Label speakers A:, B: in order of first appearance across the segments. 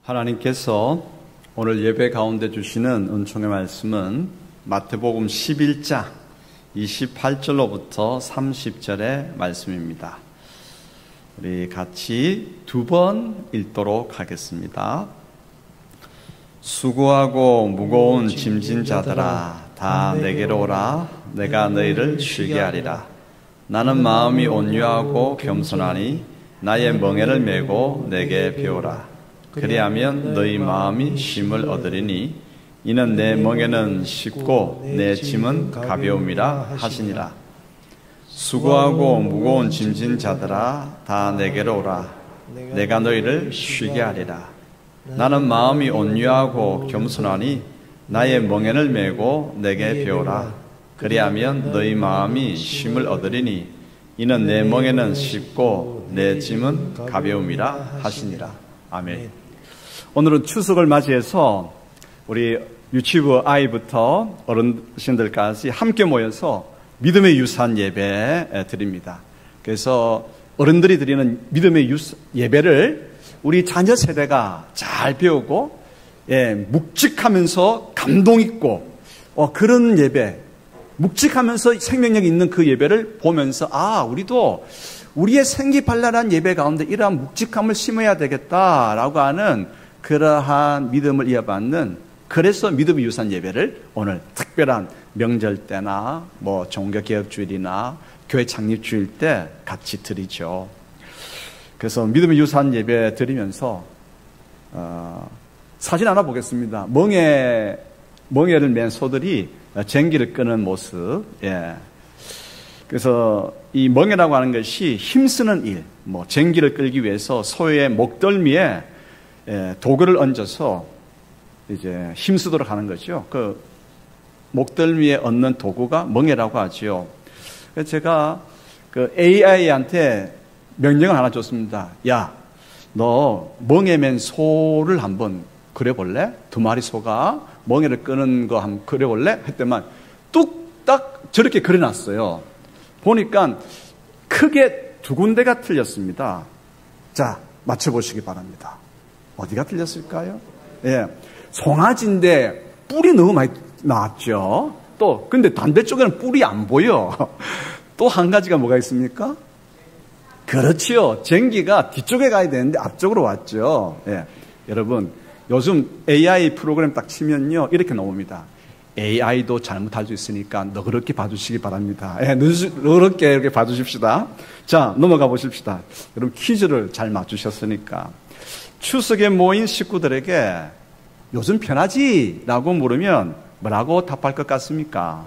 A: 하나님께서 오늘 예배 가운데 주시는 은총의 말씀은 마태복음 11장 28절로부터 30절의 말씀입니다. 우리 같이 두 번 읽도록 하겠습니다. 수고하고 무거운 짐진 자들아 다 내게로 오라. 내가 너희를 쉬게 하리라. 나는 마음이 온유하고 겸손하니 나의 멍에를 메고 내게 배우라. 그리하면 너희 마음이 쉼을 얻으리니 이는 내 멍에는 쉽고 내 짐은 가벼움이라 하시니라. 수고하고 무거운 짐진 자들아 다 내게로 오라. 내가 너희를 쉬게 하리라. 나는 마음이 온유하고 겸손하니 나의 멍에를 메고 내게 배우라. 그리하면 너희 마음이 쉼을 얻으리니 이는 내 멍에는 쉽고 내 짐은 가벼움이라 하시니라. 아멘. 오늘은 추석을 맞이해서 우리 유치부 아이부터 어르신들까지 함께 모여서 믿음의 유산 예배 드립니다. 그래서 어른들이 드리는 믿음의 예배를 우리 자녀 세대가 잘 배우고 묵직하면서 감동 있고 그런 예배, 묵직하면서 생명력 있는 그 예배를 보면서 우리도 우리의 생기발랄한 예배 가운데 이러한 묵직함을 심어야 되겠다라고 하는 그러한 믿음을 이어받는, 그래서 믿음의 유산 예배를 오늘 특별한 명절 때나 종교개혁주일이나 교회 창립주일 때 같이 드리죠. 그래서 믿음의 유산 예배 드리면서 사진 하나 보겠습니다. 멍에를 맨 소들이 쟁기를 끄는 모습. 그래서 이 멍에라고 하는 것이 힘쓰는 일, 쟁기를 끌기 위해서 소의 목덜미에 도구를 얹어서 이제 힘쓰도록 하는 거죠. 그 목덜미에 얹는 도구가 멍에라고 하지요. 그래서 제가 그 AI한테 명령을 하나 줬습니다. 야, 너 멍에 맨 소를 한번 그려볼래? 두 마리 소가 멍에를 끄는 거 한번 그려볼래? 했더만 뚝딱 저렇게 그려놨어요. 보니까 크게 두 군데가 틀렸습니다. 자, 맞춰보시기 바랍니다. 어디가 틀렸을까요? 송아지인데 뿔이 너무 많이 나왔죠. 근데 반대쪽에는 뿔이 안 보여. 또 한 가지가 뭐가 있습니까? 그렇지요. 쟁기가 뒤쪽에 가야 되는데 앞쪽으로 왔죠. 여러분, 요즘 AI 프로그램 딱 치면요, 이렇게 나옵니다. AI도 잘못할 수 있으니까 너그럽게 봐주시기 바랍니다. 너그럽게 이렇게 봐주십시다. 자, 넘어가 보십시다. 여러분, 퀴즈를 잘 맞추셨으니까. 추석에 모인 식구들에게 요즘 편하지? 라고 물으면 뭐라고 답할 것 같습니까?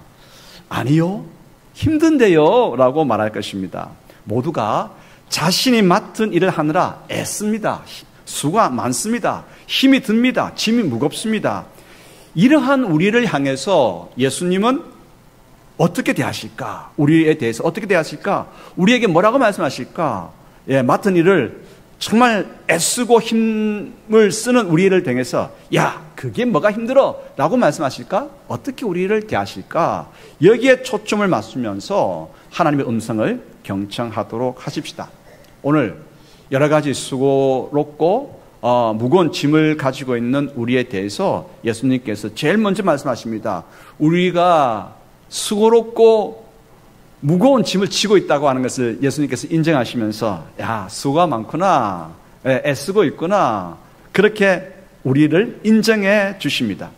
A: 아니요, 힘든데요? 라고 말할 것입니다. 모두가 자신이 맡은 일을 하느라 애씁니다. 수고가 많습니다. 힘이 듭니다. 짐이 무겁습니다. 이러한 우리를 향해서 예수님은 어떻게 대하실까? 우리에 대해서 어떻게 대하실까? 우리에게 뭐라고 말씀하실까? 맡은 일을 정말 애쓰고 힘을 쓰는 우리를 향해서 야, 그게 뭐가 힘들어? 라고 말씀하실까? 어떻게 우리를 대하실까? 여기에 초점을 맞추면서 하나님의 음성을 경청하도록 하십시다. 오늘 여러 가지 수고롭고 무거운 짐을 가지고 있는 우리에 대해서 예수님께서 제일 먼저 말씀하십니다. 우리가 수고롭고 무거운 짐을 지고 있다고 하는 것을 예수님께서 인정하시면서 야, 수고가 많구나, 애쓰고 있구나, 그렇게 우리를 인정해 주십니다.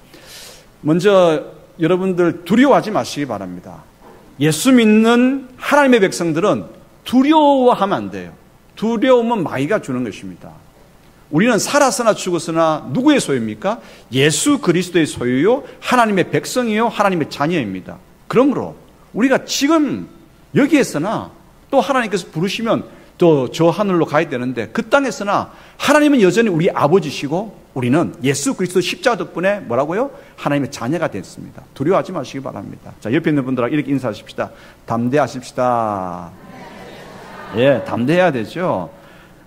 A: 먼저 여러분들 두려워하지 마시기 바랍니다. 예수 믿는 하나님의 백성들은 두려워하면 안 돼요. 두려움은 마귀가 주는 것입니다. 우리는 살았으나 죽었으나 누구의 소유입니까? 예수 그리스도의 소유요, 하나님의 백성이요, 하나님의 자녀입니다. 그러므로 우리가 지금 여기에서나 또 하나님께서 부르시면 또 저 하늘로 가야 되는데 그 땅에서나 하나님은 여전히 우리 아버지시고 우리는 예수 그리스도 십자가 덕분에 뭐라고요? 하나님의 자녀가 됐습니다. 두려워하지 마시기 바랍니다. 자, 옆에 있는 분들하고 이렇게 인사하십시다. 담대하십시다. 담대해야 되죠.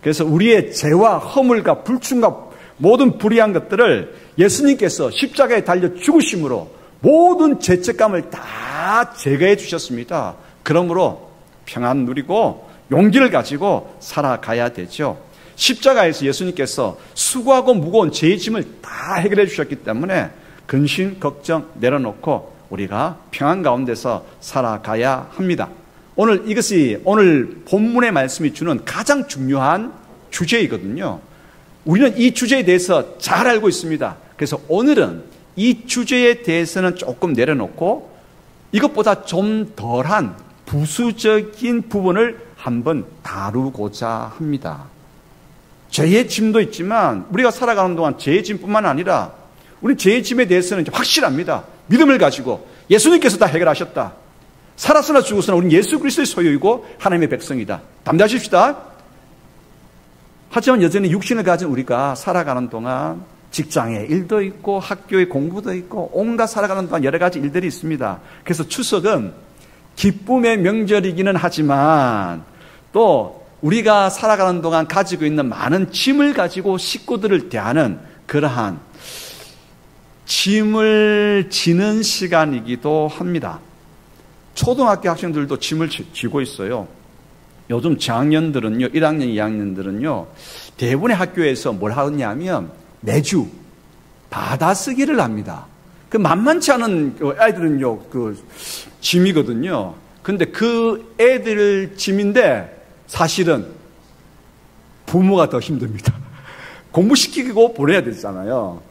A: 그래서 우리의 죄와 허물과 불충과 모든 불의한 것들을 예수님께서 십자가에 달려 죽으심으로 모든 죄책감을 다 제거해 주셨습니다. 그러므로 평안 누리고 용기를 가지고 살아가야 되죠. 십자가에서 예수님께서 수고하고 무거운 죄의 짐을 다 해결해 주셨기 때문에 근심, 걱정 내려놓고 우리가 평안 가운데서 살아가야 합니다. 이것이 오늘 본문의 말씀이 주는 가장 중요한 주제이거든요. 우리는 이 주제에 대해서 잘 알고 있습니다. 그래서 오늘은 이 주제에 대해서는 조금 내려놓고 이것보다 좀 덜한 부수적인 부분을 한번 다루고자 합니다. 죄의 짐도 있지만 우리가 살아가는 동안 죄의 짐뿐만 아니라 우리 죄의 짐에 대해서는 확실합니다. 믿음을 가지고 예수님께서 다 해결하셨다. 살았으나 죽었으나 우리는 예수 그리스도의 소유이고 하나님의 백성이다. 담대하십시다. 하지만 여전히 육신을 가진 우리가 살아가는 동안 직장에 일도 있고 학교에 공부도 있고 온갖 살아가는 동안 여러 가지 일들이 있습니다. 그래서 추석은 기쁨의 명절이기는 하지만 또 우리가 살아가는 동안 가지고 있는 많은 짐을 가지고 식구들을 대하는 그러한 짐을 지는 시간이기도 합니다. 초등학교 학생들도 짐을 지고 있어요. 요즘 저학년들은요, 1학년, 2학년들은요, 대부분의 학교에서 뭘 하느냐면 매주 받아쓰기를 합니다. 그 만만치 않은 아이들은요, 짐이거든요. 근데 그 애들 짐인데 사실은 부모가 더 힘듭니다. 공부시키고 보내야 되잖아요.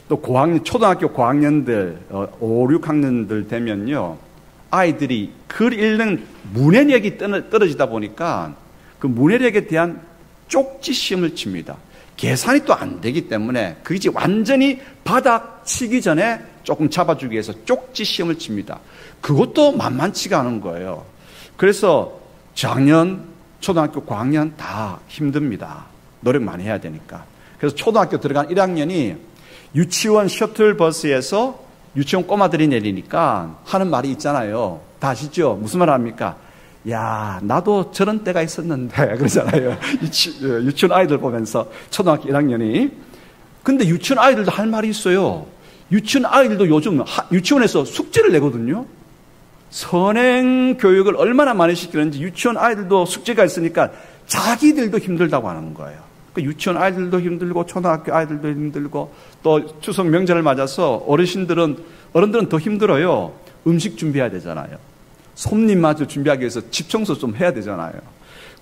A: 또 초등학교 고학년들, 5, 6학년들 되면요, 아이들이 글 읽는 문해력이 떨어지다 보니까 그 문해력에 대한 쪽지 시험을 칩니다. 계산이 또 안 되기 때문에 그게 완전히 바닥 치기 전에 조금 잡아주기 위해서 쪽지 시험을 칩니다. 그것도 만만치가 않은 거예요. 그래서 저학년, 초등학교 고학년 다 힘듭니다. 노력 많이 해야 되니까. 그래서 초등학교 들어간 1학년이 유치원 셔틀버스에서 유치원 꼬마들이 내리니까 하는 말이 있잖아요. 다 아시죠? 무슨 말 합니까? 야, 나도 저런 때가 있었는데 그러잖아요. 유치원 아이들 보면서 초등학교 1학년이. 근데 유치원 아이들도 할 말이 있어요. 유치원 아이들도 요즘 유치원에서 숙제를 내거든요. 선행 교육을 얼마나 많이 시키는지 유치원 아이들도 숙제가 있으니까 자기들도 힘들다고 하는 거예요. 유치원 아이들도 힘들고 초등학교 아이들도 힘들고 또 추석 명절을 맞아서 어른들은 더 힘들어요. 음식 준비해야 되잖아요. 손님 마저 준비하기 위해서 집 청소 좀 해야 되잖아요.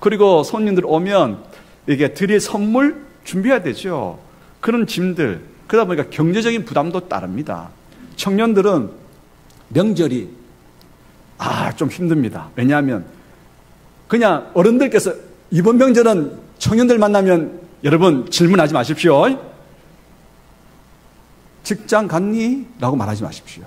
A: 그리고 손님들 오면 이게 드릴 선물 준비해야 되죠. 그런 짐들. 그러다 보니까 경제적인 부담도 따릅니다. 청년들은 명절이 좀 힘듭니다. 왜냐하면 그냥 어른들께서 이번 명절은 청년들 만나면 여러분 질문하지 마십시오. 직장 갔니? 라고 말하지 마십시오.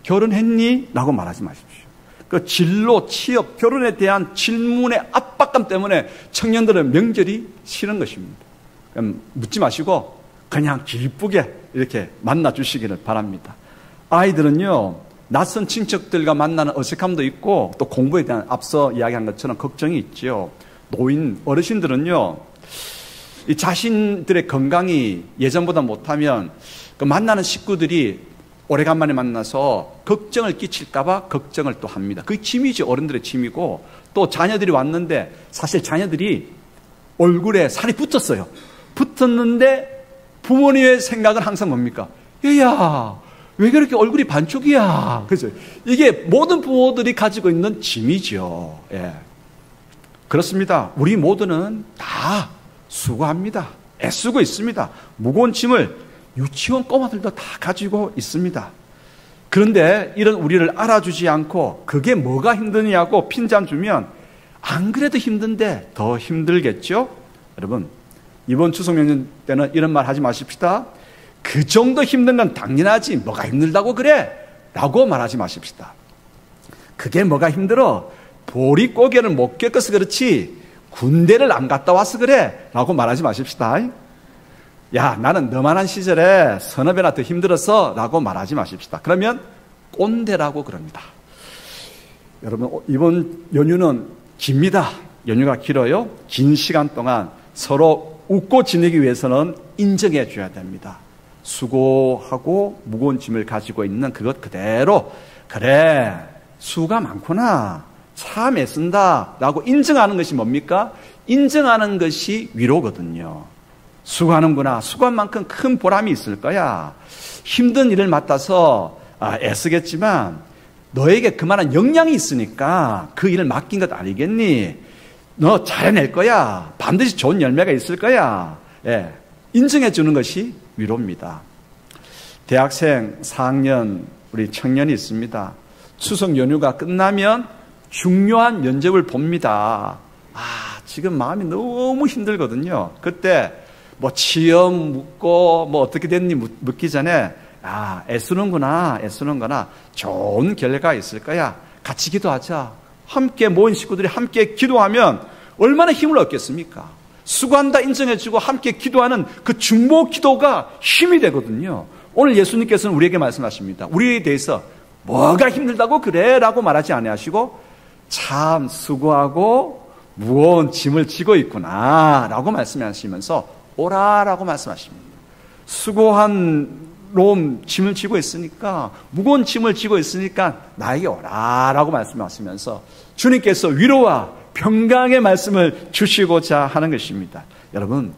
A: 결혼했니? 라고 말하지 마십시오. 그 진로, 취업, 결혼에 대한 질문의 압박감 때문에 청년들은 명절이 싫은 것입니다. 묻지 마시고 그냥 기쁘게 이렇게 만나 주시기를 바랍니다. 아이들은요, 낯선 친척들과 만나는 어색함도 있고 또 공부에 대한 앞서 이야기한 것처럼 걱정이 있죠. 노인, 어르신들은요, 이 자신들의 건강이 예전보다 못하면 그 만나는 식구들이 오래간만에 만나서 걱정을 끼칠까봐 걱정을 또 합니다. 그게 짐이죠. 어른들의 짐이고 또 자녀들이 왔는데 사실 자녀들이 얼굴에 살이 붙었어요. 붙었는데 부모님의 생각은 항상 뭡니까? 얘야, 왜 그렇게 얼굴이 반쪽이야? 그죠? 이게 모든 부모들이 가지고 있는 짐이죠. 예. 그렇습니다. 우리 모두는 다 수고합니다. 애쓰고 있습니다. 무거운 짐을 유치원 꼬마들도 다 가지고 있습니다. 그런데 이런 우리를 알아주지 않고 그게 뭐가 힘드냐고 핀잔 주면 안 그래도 힘든데 더 힘들겠죠? 여러분, 이번 추석 명절 때는 이런 말 하지 마십시다. 그 정도 힘든 건 당연하지. 뭐가 힘들다고 그래? 라고 말하지 마십시다. 그게 뭐가 힘들어? 보릿고개를 못 겪어서 그렇지 군대를 안 갔다 와서 그래 라고 말하지 마십시다. 야, 나는 너만한 시절에 서너 배나 더 힘들었어 라고 말하지 마십시다. 그러면 꼰대라고 그럽니다. 여러분, 이번 연휴는 깁니다. 연휴가 길어요. 긴 시간 동안 서로 웃고 지내기 위해서는 인정해 줘야 됩니다. 수고하고 무거운 짐을 가지고 있는 그것 그대로, 그래, 수가 많구나, 참 애쓴다 라고 인정하는 것이 뭡니까? 인정하는 것이 위로거든요. 수고하는구나. 수고한 만큼 큰 보람이 있을 거야. 힘든 일을 맡아서 애쓰겠지만 너에게 그만한 역량이 있으니까 그 일을 맡긴 것 아니겠니? 너 잘해낼 거야. 반드시 좋은 열매가 있을 거야. 예, 인정해 주는 것이 위로입니다. 대학생 4학년 우리 청년이 있습니다. 추석 연휴가 끝나면 중요한 면접을 봅니다. 지금 마음이 너무 힘들거든요. 그때 뭐 시험 묻고 뭐 어떻게 됐니 묻기 전에 애쓰는구나. 좋은 결과가 있을 거야. 같이 기도하자. 함께 모인 식구들이 함께 기도하면 얼마나 힘을 얻겠습니까? 수고한다 인정해주고 함께 기도하는 그 중보 기도가 힘이 되거든요. 오늘 예수님께서는 우리에게 말씀하십니다. 우리에 대해서 뭐가 힘들다고 그래? 라고 말하지 아니하시고 참 수고하고 무거운 짐을 지고 있구나 라고 말씀하시면서 오라라고 말씀하십니다. 수고한 놈 짐을 지고 있으니까 무거운 짐을 지고 있으니까 나에게 오라라고 말씀하시면서 주님께서 위로와 평강의 말씀을 주시고자 하는 것입니다. 여러분,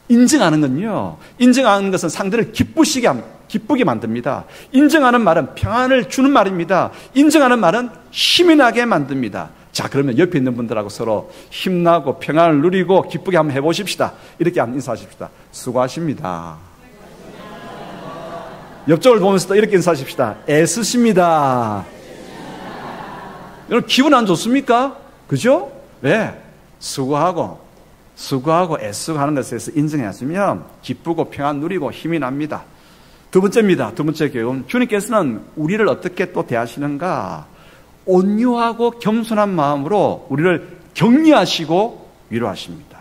A: 인정하는 건요, 인정하는 것은 상대를 기쁘게 만듭니다. 인정하는 말은 평안을 주는 말입니다. 인정하는 말은 힘이 나게 만듭니다. 자, 그러면 옆에 있는 분들하고 서로 힘나고 평안을 누리고 기쁘게 한번 해보십시다. 이렇게 한번 인사하십시다. 수고하십니다. 옆쪽을 보면서도 이렇게 인사하십시다. 애쓰십니다. 여러분, 기분 안 좋습니까? 그죠? 네. 수고하고 애쓰고 하는 것에 대해서 인정했으면 기쁘고 평안 누리고 힘이 납니다. 두 번째입니다. 두 번째 교훈. 주님께서는 우리를 어떻게 또 대하시는가? 온유하고 겸손한 마음으로 우리를 격려하시고 위로하십니다.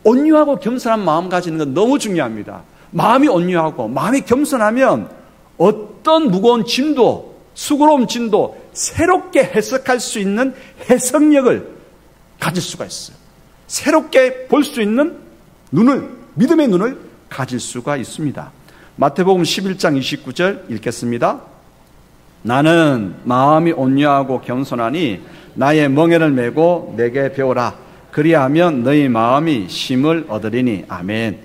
A: 온유하고 겸손한 마음 가지는 건 너무 중요합니다. 마음이 온유하고 마음이 겸손하면 어떤 무거운 짐도 수고로운 짐도 새롭게 해석할 수 있는 해석력을 가질 수가 있어요. 새롭게 볼 수 있는 믿음의 눈을 가질 수가 있습니다. 마태복음 11장 29절 읽겠습니다. 나는 마음이 온유하고 겸손하니 나의 멍에를 메고 내게 배우라. 그리하면 너희 마음이 쉼을 얻으리니. 아멘.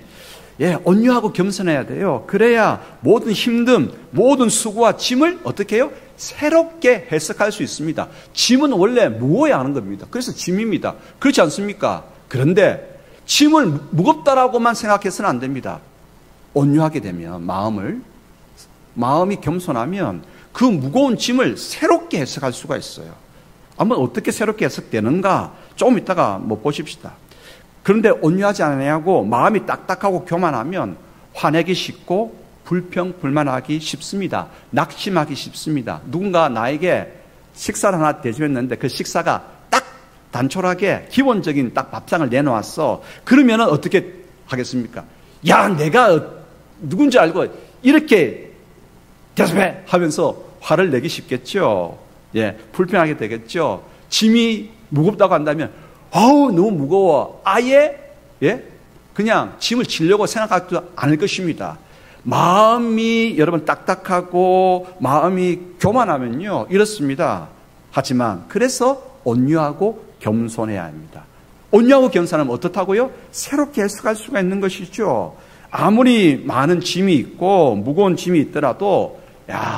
A: 예, 온유하고 겸손해야 돼요. 그래야 모든 힘듦, 모든 수고와 짐을 어떻게 해요? 새롭게 해석할 수 있습니다. 짐은 원래 무거워야 하는 겁니다. 그래서 짐입니다. 그렇지 않습니까? 그런데 짐을 무겁다라고만 생각해서는 안 됩니다. 온유하게 되면 마음이 겸손하면 그 무거운 짐을 새롭게 해석할 수가 있어요. 한번 어떻게 새롭게 해석되는가 조금 이따가 보십시다. 그런데 온유하지 않냐고 마음이 딱딱하고 교만하면 화내기 쉽고 불평불만하기 쉽습니다. 낙심하기 쉽습니다. 누군가 나에게 식사를 하나 대접했는데 그 식사가 딱 단촐하게 기본적인 딱 밥상을 내놓았어. 그러면은 어떻게 하겠습니까? 야, 내가 누군지 알고 이렇게 대접해 하면서 화를 내기 쉽겠죠. 예, 불평하게 되겠죠. 짐이 무겁다고 한다면 너무 무거워. 아예 그냥 짐을 지려고 생각하지도 않을 것입니다. 마음이 여러분 딱딱하고 마음이 교만하면요 이렇습니다. 하지만 그래서 온유하고 겸손해야 합니다. 온유하고 겸손하면 어떻다고요? 새롭게 해석할 수가 있는 것이죠. 아무리 많은 짐이 있고 무거운 짐이 있더라도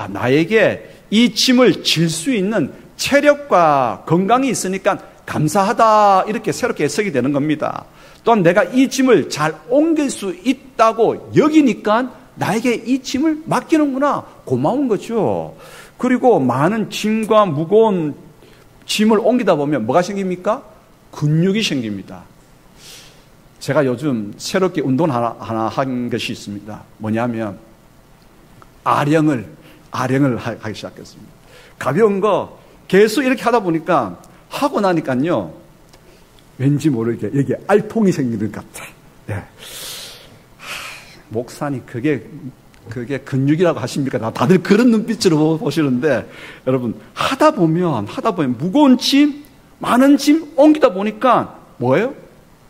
A: 나에게 이 짐을 질 수 있는 체력과 건강이 있으니까 감사하다 이렇게 새롭게 해석이 되는 겁니다. 또한 내가 이 짐을 잘 옮길 수 있다고 여기니까 나에게 이 짐을 맡기는구나 고마운 거죠. 그리고 많은 짐과 무거운 짐을 옮기다 보면 뭐가 생깁니까? 근육이 생깁니다. 제가 요즘 새롭게 운동 하나 한 것이 있습니다. 뭐냐면 아령을 하기 시작했습니다. 가벼운 거 계속 이렇게 하다 보니까 하고 나니까요 왠지 모르게 여기에 알통이 생기는 것 같아. 네. 목사님 그게 근육이라고 하십니까? 다들 그런 눈빛으로 보시는데 여러분 하다 보면 무거운 짐, 많은 짐 옮기다 보니까 뭐예요?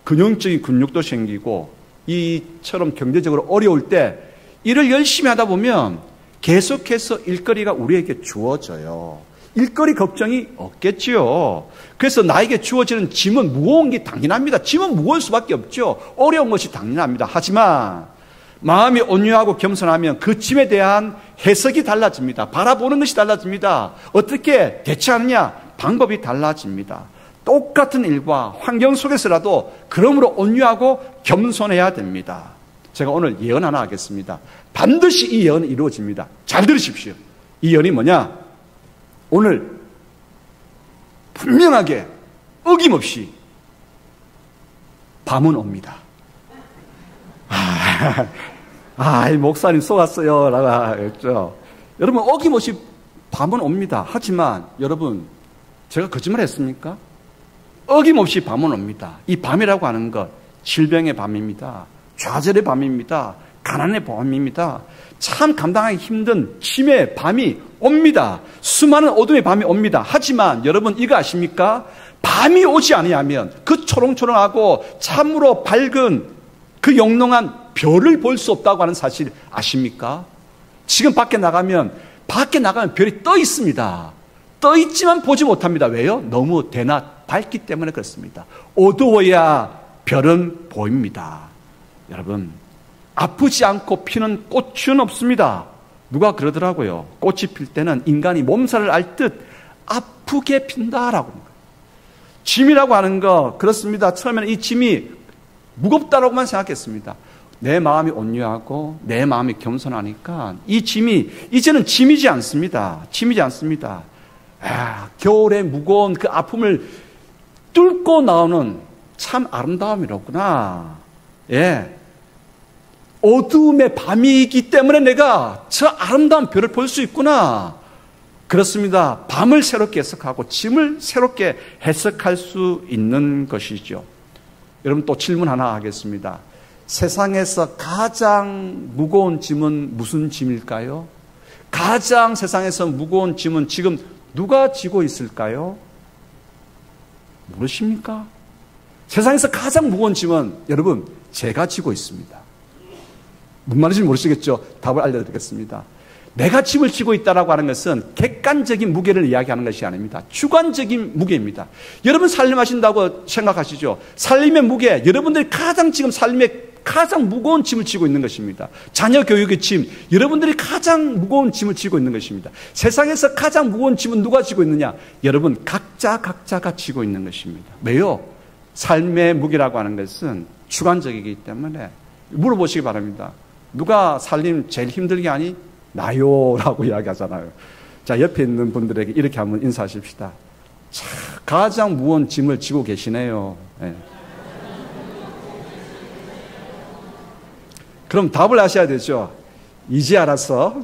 A: 근형적인 근육도 생기고 이처럼 경제적으로 어려울 때 일을 열심히 하다 보면 계속해서 일거리가 우리에게 주어져요. 일거리 걱정이 없겠지요. 그래서 나에게 주어지는 짐은 무거운 게 당연합니다. 짐은 무거울 수밖에 없죠. 어려운 것이 당연합니다. 하지만 마음이 온유하고 겸손하면 그 짐에 대한 해석이 달라집니다. 바라보는 것이 달라집니다. 어떻게 대처하느냐? 방법이 달라집니다. 똑같은 일과 환경 속에서라도 그러므로 온유하고 겸손해야 됩니다. 제가 오늘 예언 하나 하겠습니다. 반드시 이 예언이 이루어집니다. 잘 들으십시오. 이 예언이 뭐냐? 오늘 분명하게 어김없이 밤은 옵니다. 이 목사님 속았어요 라고 했죠. 여러분, 어김없이 밤은 옵니다. 하지만 여러분, 제가 거짓말 했습니까? 어김없이 밤은 옵니다. 이 밤이라고 하는 것, 질병의 밤입니다. 좌절의 밤입니다. 가난의 밤입니다. 참 감당하기 힘든 침의 밤이 옵니다. 수많은 어둠의 밤이 옵니다. 하지만 여러분, 이거 아십니까? 밤이 오지 아니하면 그 초롱초롱하고 참으로 밝은 그 영롱한 별을 볼 수 없다고 하는 사실 아십니까? 지금 밖에 나가면 별이 떠 있습니다. 떠 있지만 보지 못합니다. 왜요? 너무 대낮 밝기 때문에 그렇습니다. 어두워야 별은 보입니다. 여러분, 아프지 않고 피는 꽃은 없습니다. 누가 그러더라고요. 꽃이 필 때는 인간이 몸살을 앓듯 아프게 핀다라고. 짐이라고 하는 거 그렇습니다. 처음에는 이 짐이 무겁다라고만 생각했습니다. 내 마음이 온유하고 내 마음이 겸손하니까 이 짐이 이제는 짐이지 않습니다. 짐이지 않습니다. 겨울에 무거운 그 아픔을 뚫고 나오는 참 아름다움이로구나. 예. 어두움의 밤이기 때문에 내가 저 아름다운 별을 볼 수 있구나. 그렇습니다. 밤을 새롭게 해석하고 짐을 새롭게 해석할 수 있는 것이죠. 여러분, 또 질문 하나 하겠습니다. 세상에서 가장 무거운 짐은 무슨 짐일까요? 가장 세상에서 무거운 짐은 지금 누가 지고 있을까요? 모르십니까? 세상에서 가장 무거운 짐은 여러분, 제가 지고 있습니다. 무슨 말인지 모르시겠죠? 답을 알려드리겠습니다. 내가 짐을 지고 있다라고 하는 것은 객관적인 무게를 이야기하는 것이 아닙니다. 주관적인 무게입니다. 여러분 살림하신다고 생각하시죠? 살림의 무게, 여러분들이 가장 지금 삶의 가장 무거운 짐을 지고 있는 것입니다. 자녀 교육의 짐, 여러분들이 가장 무거운 짐을 지고 있는 것입니다. 세상에서 가장 무거운 짐은 누가 지고 있느냐? 여러분 각자가 지고 있는 것입니다. 왜요? 삶의 무게라고 하는 것은 주관적이기 때문에 물어보시기 바랍니다. 누가 살림 제일 힘들게 하니? 나요 라고 이야기하잖아요. 자, 옆에 있는 분들에게 이렇게 한번 인사하십시다. 자, 가장 무거운 짐을 지고 계시네요. 네. 그럼 답을 하셔야 되죠. 이제 알았어.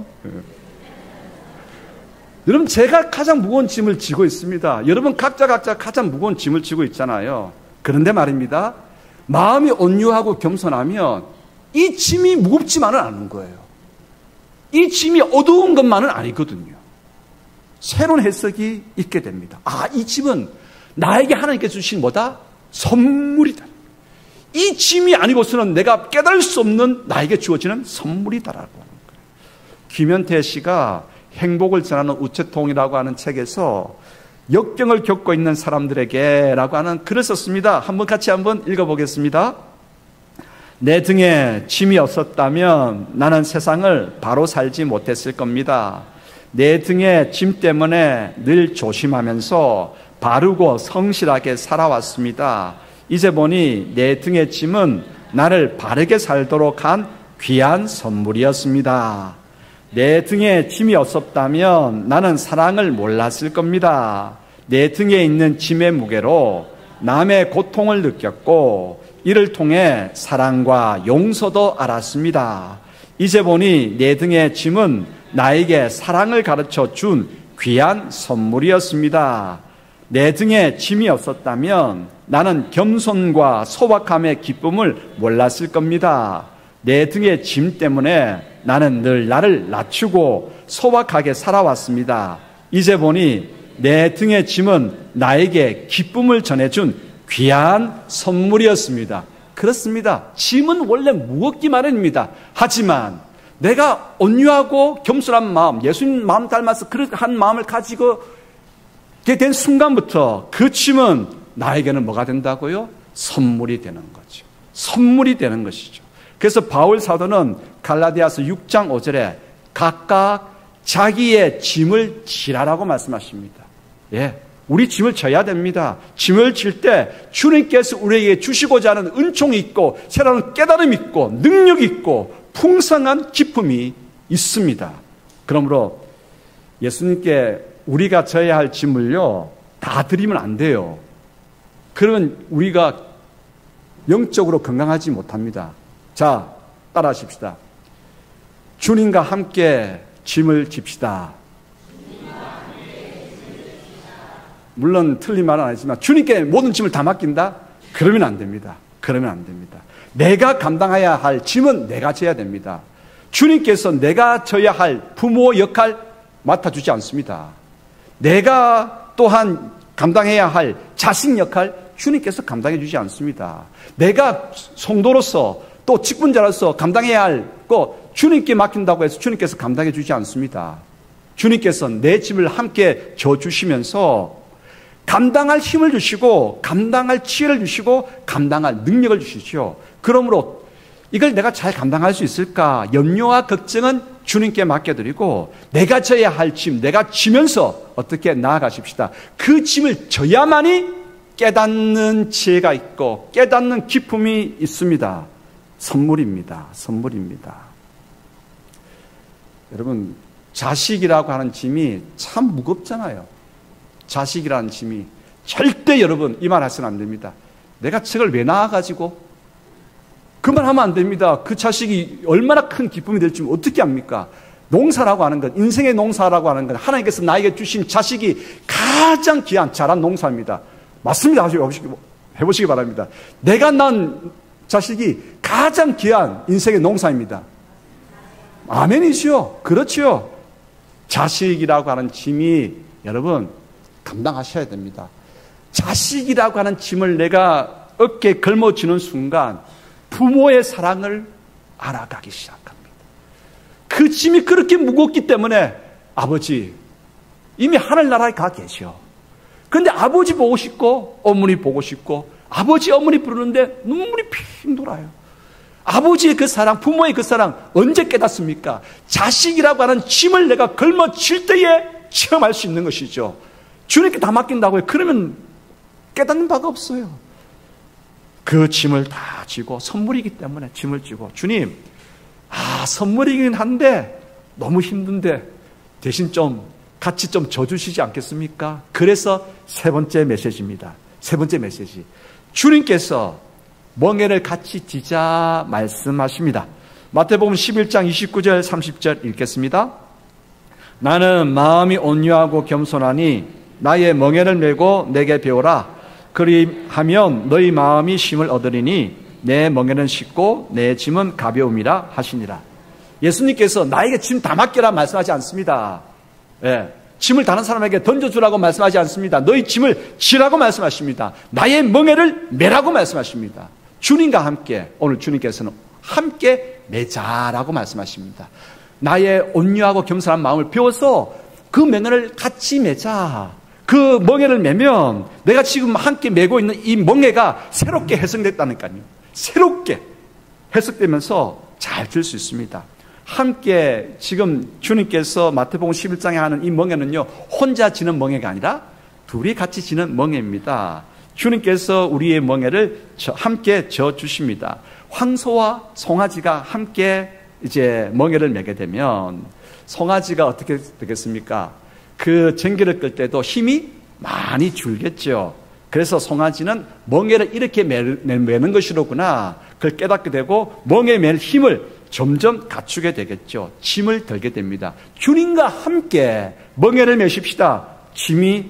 A: 여러분, 제가 가장 무거운 짐을 지고 있습니다. 여러분 각자 가장 무거운 짐을 지고 있잖아요. 그런데 말입니다, 마음이 온유하고 겸손하면 이 짐이 무겁지만은 않은 거예요. 이 짐이 어두운 것만은 아니거든요. 새로운 해석이 있게 됩니다. 이 짐은 나에게 하나님께서 주신 뭐다? 선물이다. 이 짐이 아니고서는 내가 깨달을 수 없는 나에게 주어지는 선물이다라고 하는 거예요. 김현태 씨가 행복을 전하는 우체통이라고 하는 책에서 역경을 겪고 있는 사람들에게 라고 하는 글을 썼습니다. 같이 한번 읽어보겠습니다. 내 등에 짐이 없었다면 나는 세상을 바로 살지 못했을 겁니다. 내 등에 짐 때문에 늘 조심하면서 바르고 성실하게 살아왔습니다. 이제 보니 내 등의 짐은 나를 바르게 살도록 한 귀한 선물이었습니다. 내 등에 짐이 없었다면 나는 사랑을 몰랐을 겁니다. 내 등에 있는 짐의 무게로 남의 고통을 느꼈고 이를 통해 사랑과 용서도 알았습니다. 이제 보니 내 등의 짐은 나에게 사랑을 가르쳐 준 귀한 선물이었습니다. 내 등에 짐이 없었다면 나는 겸손과 소박함의 기쁨을 몰랐을 겁니다. 내 등의 짐 때문에 나는 늘 나를 낮추고 소박하게 살아왔습니다. 이제 보니 내 등의 짐은 나에게 기쁨을 전해준 귀한 선물이었습니다. 그렇습니다. 짐은 원래 무겁기 마련입니다. 하지만 내가 온유하고 겸손한 마음, 예수님 마음 닮아서 그런 마음을 가지고 된 순간부터 그 짐은 나에게는 뭐가 된다고요? 선물이 되는 거죠. 선물이 되는 것이죠. 그래서 바울 사도는 갈라디아서 6장 5절에 각각 자기의 짐을 지라라고 말씀하십니다. 예, 우리 짐을 져야 됩니다. 짐을 질 때 주님께서 우리에게 주시고자 하는 은총이 있고 새로운 깨달음이 있고 능력이 있고 풍성한 기쁨이 있습니다. 그러므로 예수님께 우리가 져야 할 짐을요 다 드리면 안 돼요. 그러면 우리가 영적으로 건강하지 못합니다. 자, 따라하십시다. 주님과 함께 짐을 집시다. 물론 틀린 말은 아니지만 주님께 모든 짐을 다 맡긴다? 그러면 안 됩니다. 그러면 안 됩니다. 내가 감당해야 할 짐은 내가 져야 됩니다. 주님께서 내가 져야 할 부모 역할 맡아주지 않습니다. 내가 또한 감당해야 할 자식 역할 주님께서 감당해 주지 않습니다. 내가 성도로서 또 직분자로서 감당해야 할 거 주님께 맡긴다고 해서 주님께서 감당해 주지 않습니다. 주님께서 내 짐을 함께 져주시면서 감당할 힘을 주시고 감당할 지혜를 주시고 감당할 능력을 주시죠. 그러므로 이걸 내가 잘 감당할 수 있을까? 염려와 걱정은 주님께 맡겨드리고 내가 져야 할 짐, 내가 지면서 어떻게 나아가십시다. 그 짐을 져야만이 깨닫는 지혜가 있고 깨닫는 기쁨이 있습니다. 선물입니다. 선물입니다. 여러분, 자식이라고 하는 짐이 참 무겁잖아요. 자식이라는 짐이 절대 여러분 이 말 하시면 안 됩니다. 내가 책을 왜 낳아가지고 그 말 하면 안 됩니다. 그 자식이 얼마나 큰 기쁨이 될지 어떻게 압니까? 농사라고 하는 것, 인생의 농사라고 하는 것, 하나님께서 나에게 주신 자식이 가장 귀한 잘한 농사입니다. 맞습니다. 해보시기 바랍니다. 내가 낳은 자식이 가장 귀한 인생의 농사입니다. 아멘이시요. 그렇지요. 자식이라고 하는 짐이 여러분 감당하셔야 됩니다. 자식이라고 하는 짐을 내가 어깨에 걸머쥐는 순간 부모의 사랑을 알아가기 시작합니다. 그 짐이 그렇게 무겁기 때문에 아버지 이미 하늘나라에 가 계셔. 그런데 아버지 보고 싶고 어머니 보고 싶고 아버지 어머니 부르는데 눈물이 핑 돌아요. 아버지의 그 사랑, 부모의 그 사랑 언제 깨닫습니까? 자식이라고 하는 짐을 내가 걸머쥘 때에 체험할 수 있는 것이죠. 주님께 다 맡긴다고요. 그러면 깨닫는 바가 없어요. 그 짐을 다 지고 선물이기 때문에 짐을 지고 주님, 선물이긴 한데 너무 힘든데 대신 좀 같이 좀 져주시지 않겠습니까? 그래서 세 번째 메시지입니다. 세 번째 메시지. 주님께서 멍에를 같이 지자 말씀하십니다. 마태복음 11장 29절 30절 읽겠습니다. 나는 마음이 온유하고 겸손하니 나의 멍에를 메고 내게 배우라. 그리하면 너희 마음이 쉼을 얻으리니 내 멍에는 쉽고 내 짐은 가벼움이라 하시니라. 예수님께서 나에게 짐 다 맡겨라 말씀하지 않습니다. 예, 짐을 다른 사람에게 던져주라고 말씀하지 않습니다. 너희 짐을 지라고 말씀하십니다. 나의 멍에를 메라고 말씀하십니다. 주님과 함께 오늘 주님께서는 함께 메자라고 말씀하십니다. 나의 온유하고 겸손한 마음을 배워서 그 멍에를 같이 메자. 그 멍에를 메면 내가 지금 함께 메고 있는 이 멍에가 새롭게 해석됐다니까요. 새롭게 해석되면서 잘 들 수 있습니다. 함께 지금 주님께서 마태복음 11장에 하는 이 멍에는요, 혼자 지는 멍에가 아니라 둘이 같이 지는 멍에입니다. 주님께서 우리의 멍에를 함께 져 주십니다. 황소와 송아지가 함께 이제 멍에를 메게 되면 송아지가 어떻게 되겠습니까? 그 쟁기를 끌 때도 힘이 많이 줄겠죠. 그래서 송아지는 멍에를 이렇게 매는 것이로구나. 그걸 깨닫게 되고 멍에 맬 힘을 점점 갖추게 되겠죠. 짐을 덜게 됩니다. 주님과 함께 멍에를 메십시다. 짐이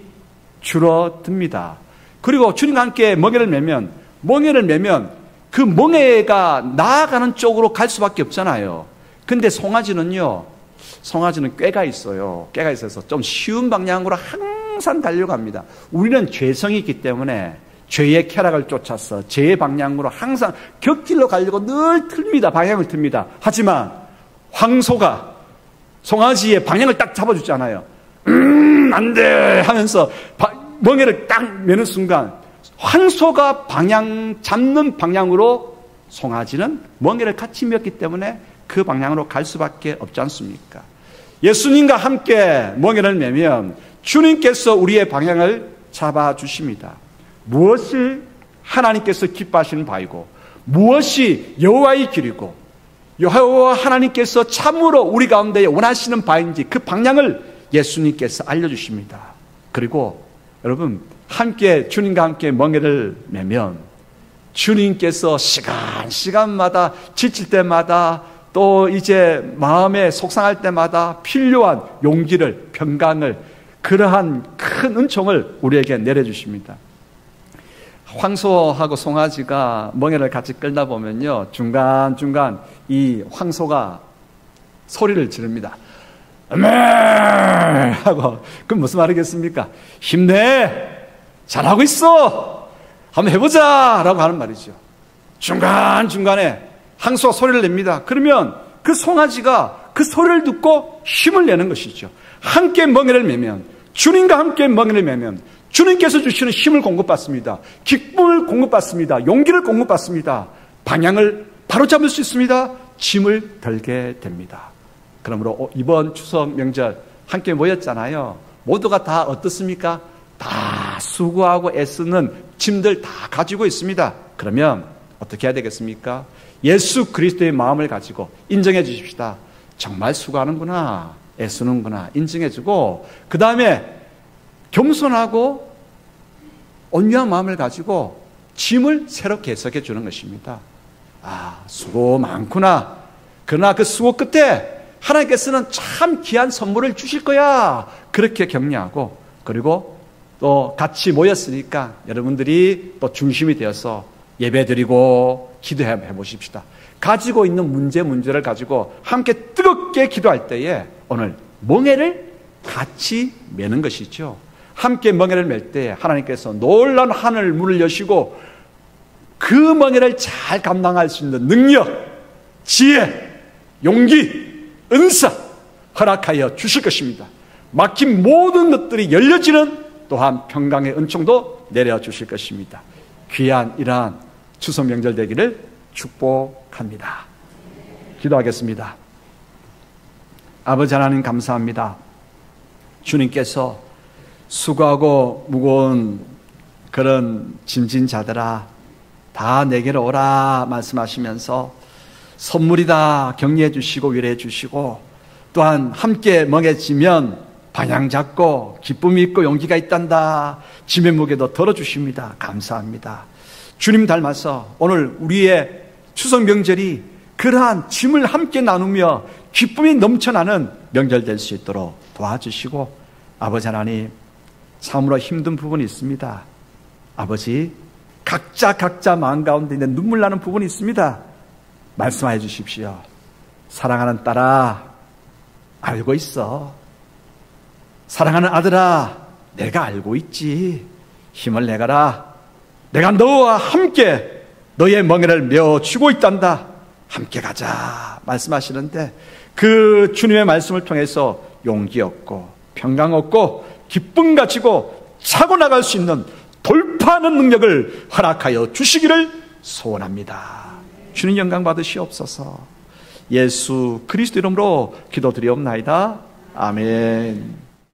A: 줄어듭니다. 그리고 주님과 함께 멍에를 메면 그 멍에가 나아가는 쪽으로 갈 수밖에 없잖아요. 근데 송아지는 꾀가 있어요. 꾀가 있어서 좀 쉬운 방향으로 항상 달려갑니다. 우리는 죄성이 있기 때문에 죄의 쾌락을 쫓아서 죄의 방향으로 항상 격길로 가려고 늘 틀립니다. 방향을 틉니다. 하지만 황소가 송아지의 방향을 딱 잡아주잖아요. 여기는 안 돼 하면서 멍에를 딱 매는 순간 황소가 잡는 방향으로 송아지는 멍에를 같이 메었기 때문에 그 방향으로 갈 수밖에 없지 않습니까? 예수님과 함께 멍에를 매면 주님께서 우리의 방향을 잡아주십니다. 무엇이 하나님께서 기뻐하시는 바이고 무엇이 여호와의 길이고 여호와 하나님께서 참으로 우리 가운데 원하시는 바인지 그 방향을 예수님께서 알려주십니다. 그리고 여러분 함께 주님과 함께 멍에를 매면 주님께서 시간마다 지칠 때마다 또 이제 마음에 속상할 때마다 필요한 용기를 평강을 그러한 큰 은총을 우리에게 내려주십니다. 황소하고 송아지가 멍에를 같이 끌다 보면요 중간중간 이 황소가 소리를 지릅니다. 매 하고 그럼 무슨 말이겠습니까? 힘내 잘하고 있어 한번 해보자 라고 하는 말이죠. 중간중간에 황소가 소리를 냅니다. 그러면 그 송아지가 그 소리를 듣고 힘을 내는 것이죠. 함께 멍에를 매면 주님과 함께 멍에를 매면 주님께서 주시는 힘을 공급받습니다. 기쁨을 공급받습니다. 용기를 공급받습니다. 방향을 바로잡을 수 있습니다. 짐을 덜게 됩니다. 그러므로 이번 추석 명절 함께 모였잖아요. 모두가 다 어떻습니까? 다 수고하고 애쓰는 짐들 다 가지고 있습니다. 그러면 어떻게 해야 되겠습니까? 예수 그리스도의 마음을 가지고 인정해 주십시다. 정말 수고하는구나, 애쓰는구나 인정해주고 그 다음에 겸손하고 온유한 마음을 가지고 짐을 새롭게 해석해 주는 것입니다. 수고 많구나. 그러나 그 수고 끝에 하나님께서는 참 귀한 선물을 주실 거야. 그렇게 격려하고 그리고 또 같이 모였으니까 여러분들이 또 중심이 되어서 예배드리고 기도해 보십시다. 가지고 있는 문제를 가지고 함께 뜨겁게 기도할 때에 오늘 멍에를 같이 매는 것이죠. 함께 멍에를 맬 때 하나님께서 놀라운 하늘 문을 여시고 그 멍에를 잘 감당할 수 있는 능력, 지혜, 용기, 은사 허락하여 주실 것입니다. 막힌 모든 것들이 열려지는 또한 평강의 은총도 내려주실 것입니다. 귀한 이러한 추석 명절 되기를 축복합니다. 기도하겠습니다. 아버지 하나님 감사합니다. 주님께서 수고하고 무거운 그런 짐진 자들아 다 내게로 오라 말씀하시면서 선물이다 격려해 주시고 위로해 주시고 또한 함께 멍해지면 방향 잡고 기쁨이 있고 용기가 있단다. 짐의 무게도 덜어주십니다. 감사합니다. 주님 닮아서 오늘 우리의 추석 명절이 그러한 짐을 함께 나누며 기쁨이 넘쳐나는 명절 될 수 있도록 도와주시고 아버지 하나님 참으로 힘든 부분이 있습니다. 아버지 각자 마음 가운데 있는 눈물 나는 부분이 있습니다. 말씀하여 주십시오. 사랑하는 딸아 알고 있어. 사랑하는 아들아 내가 알고 있지. 힘을 내가라. 내가 너와 함께 너의 멍에를 메어주고 있단다. 함께 가자 말씀하시는데 그 주님의 말씀을 통해서 용기 얻고 평강 얻고 기쁨 가지고 차고 나갈 수 있는 돌파하는 능력을 허락하여 주시기를 소원합니다. 주님 영광 받으시옵소서. 예수 그리스도 이름으로 기도드리옵나이다. 아멘.